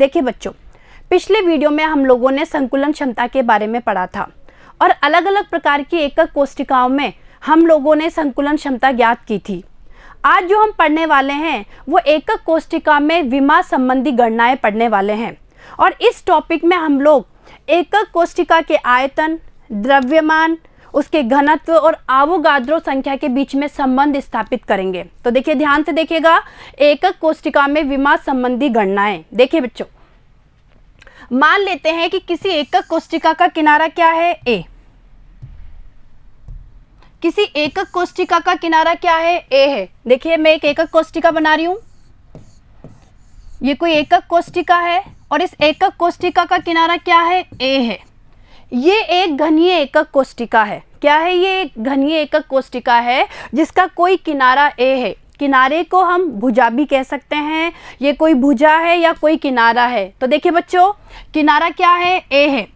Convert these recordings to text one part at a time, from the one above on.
देखिए बच्चों, पिछले वीडियो में हम लोगों ने संकुलन क्षमता के बारे में पढ़ा था और अलग अलग प्रकार की एकक कोशिकाओं में हम लोगों ने संकुलन क्षमता ज्ञात की थी। आज जो हम पढ़ने वाले हैं वो एकक कोशिका में विमा संबंधी गणनाएं पढ़ने वाले हैं और इस टॉपिक में हम लोग एकक कोशिका के आयतन, द्रव्यमान, उसके घनत्व और आवोगाद्रो संख्या के बीच में संबंध स्थापित करेंगे। तो देखिए, ध्यान से देखिएगा, एकक कोशिका में विमा संबंधी गणनाएं। देखिए बच्चों, मान लेते हैं कि किसी एकक कोशिका का किनारा क्या है, ए। किसी एकक कोशिका का किनारा क्या है, ए है। देखिए, मैं एक एकक कोशिका बना रही हूं, ये कोई एकक कोशिका है और इस एकक कोशिका का किनारा क्या है, ए है। ये एक घनीय एकक कोशिका है। क्या है ये? एक घनीय एकक कोशिका है जिसका कोई किनारा ए है। किनारे को हम भुजा भी कह सकते हैं, ये कोई भुजा है या कोई किनारा है। तो देखिए बच्चों, किनारा क्या है, ए है।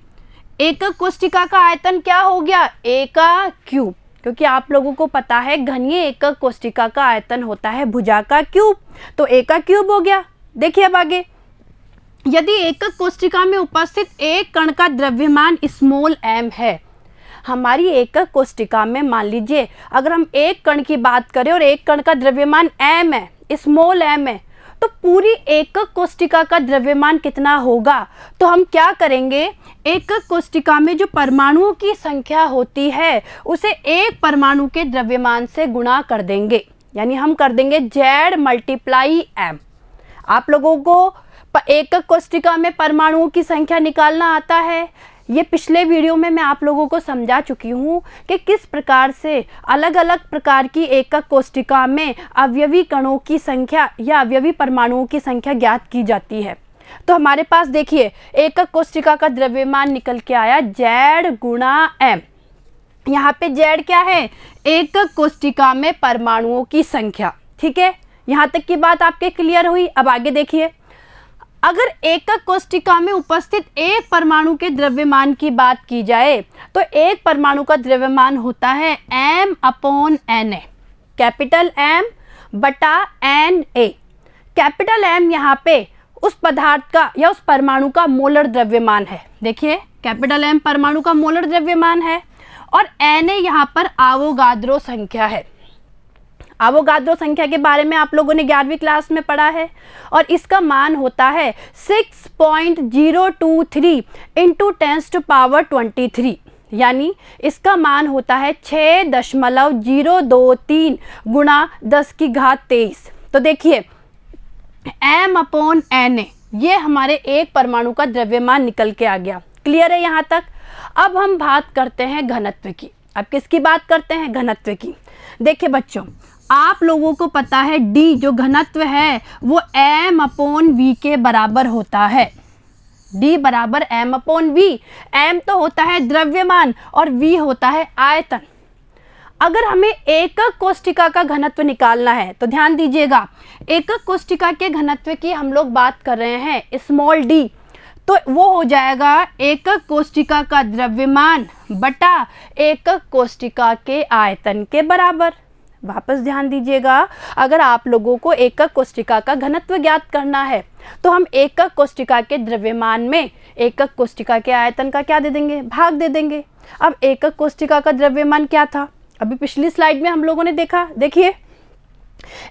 एकक कोशिका का आयतन क्या हो गया, ए का क्यूब, क्योंकि आप लोगों को पता है घनीय एकक कोशिका का आयतन होता है भुजा का क्यूब, तो ए का क्यूब हो गया। देखिए अब आगे, यदि एकक कोशिका में उपस्थित एक कण का द्रव्यमान स्मॉल m है, हमारी एकक कोशिका में मान लीजिए अगर हम एक कण की बात करें और एक कण का द्रव्यमान m है, स्मॉल m है, तो पूरी एकक कोशिका का द्रव्यमान कितना होगा? तो हम क्या करेंगे, एकक कोशिका में जो परमाणुओं की संख्या होती है उसे एक परमाणु के द्रव्यमान से गुणा कर देंगे, यानी हम कर देंगे Z × m। आप लोगों को एकक कोशिका में परमाणुओं की संख्या निकालना आता है। ये पिछले वीडियो में मैं आप लोगों को समझा चुकी हूँ कि किस प्रकार से अलग अलग प्रकार की एकक कोशिका में अवयवी कणों की संख्या या अवयवी परमाणुओं की संख्या ज्ञात की जाती है। तो हमारे पास देखिए, एकक कोशिका का द्रव्यमान निकल के आया Z × m। यहाँ पे Z क्या है? एकक कोशिका में परमाणुओं की संख्या। ठीक है, यहाँ तक की बात आपके क्लियर हुई। अब आगे देखिए, अगर एकक कोशिका में उपस्थित एक परमाणु के द्रव्यमान की बात की जाए तो एक परमाणु का द्रव्यमान होता है m/Na, कैपिटल M बटा Na। कैपिटल M यहाँ पे उस पदार्थ का या उस परमाणु का मोलर द्रव्यमान है। देखिए, कैपिटल M परमाणु का मोलर द्रव्यमान है और Na यहाँ पर आवोगाद्रो संख्या है। आवोगाद्रो संख्या के बारे में आप लोगों ने 11वीं क्लास में पढ़ा है और इसका मान होता है 6.023 × 10⁻23, यानी इसका मान होता है 6.023 × 10⁻23। तो देखिए, m/Na ये हमारे एक परमाणु का द्रव्यमान निकल के आ गया। क्लियर है यहाँ तक? अब हम बात करते हैं घनत्व की। अब किसकी बात करते हैं? घनत्व की। देखिए बच्चों, आप लोगों को पता है D जो घनत्व है वो m/v के बराबर होता है। D बराबर m/v। m तो होता है द्रव्यमान और v होता है आयतन। अगर हमें एकक कोशिका का घनत्व निकालना है तो ध्यान दीजिएगा, एकक कोशिका के घनत्व की हम लोग बात कर रहे हैं स्मॉल d, तो वो हो जाएगा एकक कोशिका का द्रव्यमान बटा एकक कोशिका के आयतन के बराबर। वापस ध्यान दीजिएगा, अगर आप लोगों को एकक कोशिका का घनत्व ज्ञात करना है तो हम एकक कोशिका के द्रव्यमान में एकक कोशिका के आयतन का क्या दे देंगे? भाग दे देंगे। अब एकक कोशिका का द्रव्यमान क्या था? अभी पिछली स्लाइड में हम लोगों ने देखा। देखिए,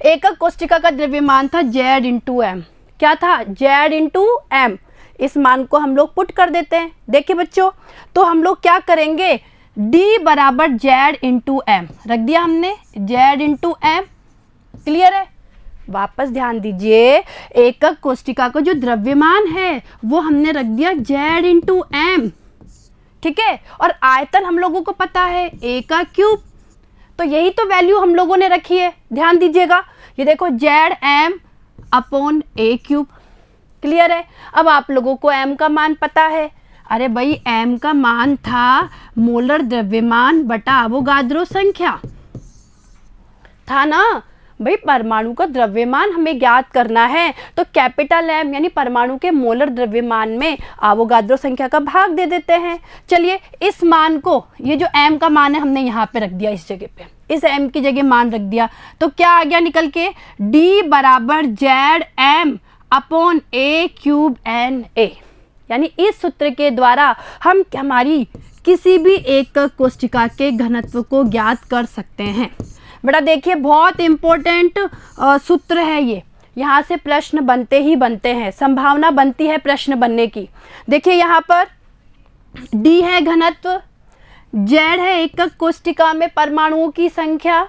एकक कोशिका का द्रव्यमान था Z × m। क्या था? Z × m। इस मान को हम लोग पुट कर देते हैं। देखिए बच्चों, तो हम लोग क्या करेंगे, D बराबर Z × m रख दिया हमने, Z × m। क्लियर है? वापस ध्यान दीजिए, एकक कोशिका का जो द्रव्यमान है वो हमने रख दिया Z × m। ठीक है, और आयतन हम लोगों को पता है A का क्यूब, तो यही तो वैल्यू हम लोगों ने रखी है। ध्यान दीजिएगा, ये देखो Zm/A3। क्लियर है? अब आप लोगों को m का मान पता है। अरे भाई, m का मान था मोलर द्रव्यमान बटा अवोगाद्रो संख्या, था ना भाई। परमाणु का द्रव्यमान हमें ज्ञात करना है तो कैपिटल M यानी परमाणु के मोलर द्रव्यमान में अवोगाद्रो संख्या का भाग दे देते हैं। चलिए, इस मान को, ये जो m का मान है हमने यहाँ पे रख दिया, इस जगह पे इस m की जगह मान रख दिया, तो क्या आ गया निकल के, D बराबर Z m upon a cube N A. यानी इस सूत्र के द्वारा हम हमारी किसी भी एकक कोशिका के घनत्व को ज्ञात कर सकते हैं। बेटा देखिए बहुत इम्पोर्टेंट सूत्र है ये, यहाँ से प्रश्न बनते ही बनते हैं, संभावना बनती है प्रश्न बनने की। देखिए यहाँ पर D है घनत्व, Z है एकक कोशिका में परमाणुओं की संख्या,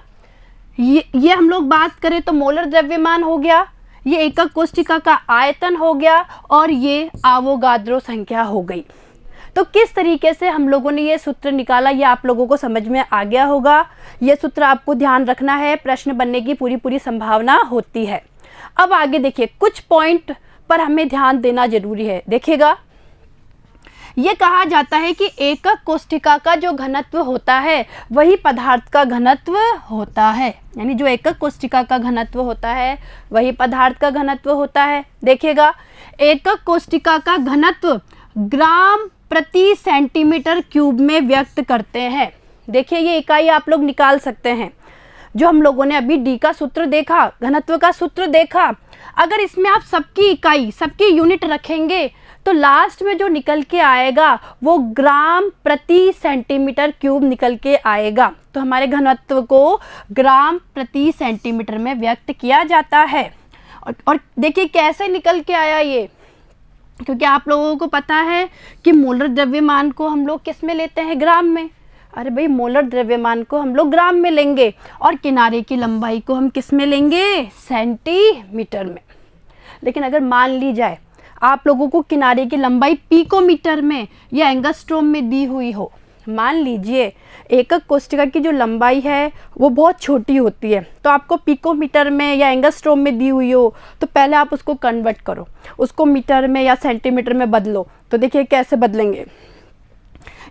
ये हम लोग बात करें तो मोलर द्रव्यमान हो गया, ये एकक कोशिका का आयतन हो गया और ये आवोगाद्रो संख्या हो गई। तो किस तरीके से हम लोगों ने ये सूत्र निकाला ये आप लोगों को समझ में आ गया होगा। ये सूत्र आपको ध्यान रखना है, प्रश्न बनने की पूरी संभावना होती है। अब आगे देखिए कुछ पॉइंट पर हमें ध्यान देना जरूरी है। देखिएगा ये कहा जाता है कि एकक कोशिका का जो घनत्व होता है वही पदार्थ का घनत्व होता है। यानी जो एकक कोशिका का घनत्व होता है वही पदार्थ का घनत्व होता है। देखिएगा एकक कोशिका का घनत्व ग्राम प्रति सेंटीमीटर क्यूब में व्यक्त करते हैं। देखिए ये इकाई आप लोग निकाल सकते हैं। जो हम लोगों ने अभी डी का सूत्र देखा, घनत्व का सूत्र देखा, अगर इसमें आप सबकी इकाई सबकी यूनिट रखेंगे तो लास्ट में जो निकल के आएगा वो ग्राम प्रति सेंटीमीटर क्यूब निकल के आएगा। तो हमारे घनत्व को ग्राम प्रति सेंटीमीटर में व्यक्त किया जाता है। और देखिए कैसे निकल के आया ये, क्योंकि आप लोगों को पता है कि मोलर द्रव्यमान को हम लोग किस में लेते हैं, ग्राम में। अरे भाई मोलर द्रव्यमान को हम लोग ग्राम में लेंगे और किनारे की लंबाई को हम किस में लेंगे, सेंटीमीटर में। लेकिन अगर मान ली जाए आप लोगों को किनारे की लंबाई पिकोमीटर में या एंगस्ट्रोम में दी हुई हो, मान लीजिए एकक कोशिका की जो लंबाई है वो बहुत छोटी होती है, तो आपको पिकोमीटर में या एंगस्ट्रोम में दी हुई हो तो पहले आप उसको कन्वर्ट करो, उसको मीटर में या सेंटीमीटर में बदलो। तो देखिए कैसे बदलेंगे।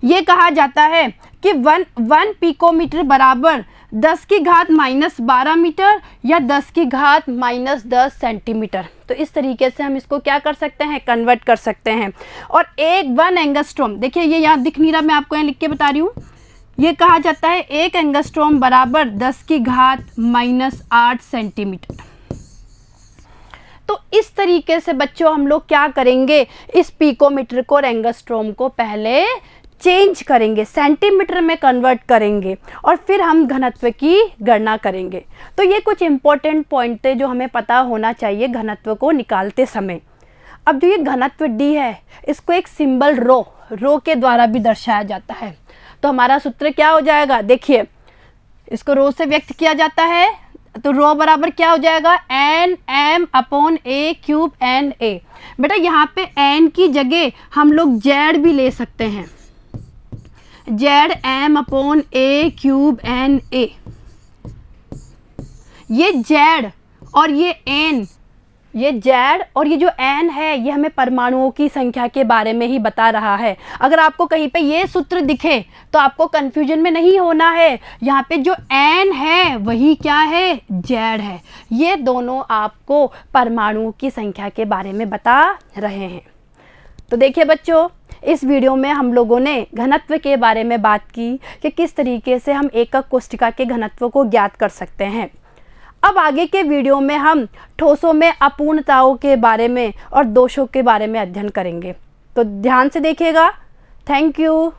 ये कहा जाता है कि वन पिकोमीटर बराबर 10 की घात -12 मीटर या 10 की घात -10 सेंटीमीटर। तो इस तरीके से हम इसको क्या कर सकते हैं, कन्वर्ट कर सकते हैं। और वन एंगस्ट्रोम, देखिए ये यहाँ दिख नहीं रहा, मैं आपको यहाँ लिख के बता रही हूँ। ये कहा जाता है 1 एंगस्ट्रोम बराबर 10 की घात -8 सेंटीमीटर। तो इस तरीके से बच्चों हम लोग क्या करेंगे, इस पिकोमीटर को और एंगस्ट्रोम को पहले चेंज करेंगे, सेंटीमीटर में कन्वर्ट करेंगे और फिर हम घनत्व की गणना करेंगे। तो ये कुछ इंपॉर्टेंट पॉइंट थे जो हमें पता होना चाहिए घनत्व को निकालते समय। अब जो ये घनत्व D है इसको एक सिंबल रो के द्वारा भी दर्शाया जाता है। तो हमारा सूत्र क्या हो जाएगा, देखिए इसको रो से व्यक्त किया जाता है, तो रो बराबर क्या हो जाएगा, NM upon A cube NA। बेटा यहाँ पे N की जगह हम लोग Z भी ले सकते हैं, ZM upon A cube NA। ये Z और ये N, ये Z और ये जो N है ये हमें परमाणुओं की संख्या के बारे में ही बता रहा है। अगर आपको कहीं पे ये सूत्र दिखे तो आपको कंफ्यूजन में नहीं होना है। यहाँ पे जो N है वही क्या है, Z है। ये दोनों आपको परमाणुओं की संख्या के बारे में बता रहे हैं। तो देखिए बच्चों इस वीडियो में हम लोगों ने घनत्व के बारे में बात की कि किस तरीके से हम एकक कोशिका के घनत्व को ज्ञात कर सकते हैं। अब आगे के वीडियो में हम ठोसों में अपूर्णताओं के बारे में और दोषों के बारे में अध्ययन करेंगे। तो ध्यान से देखिएगा। Thank you.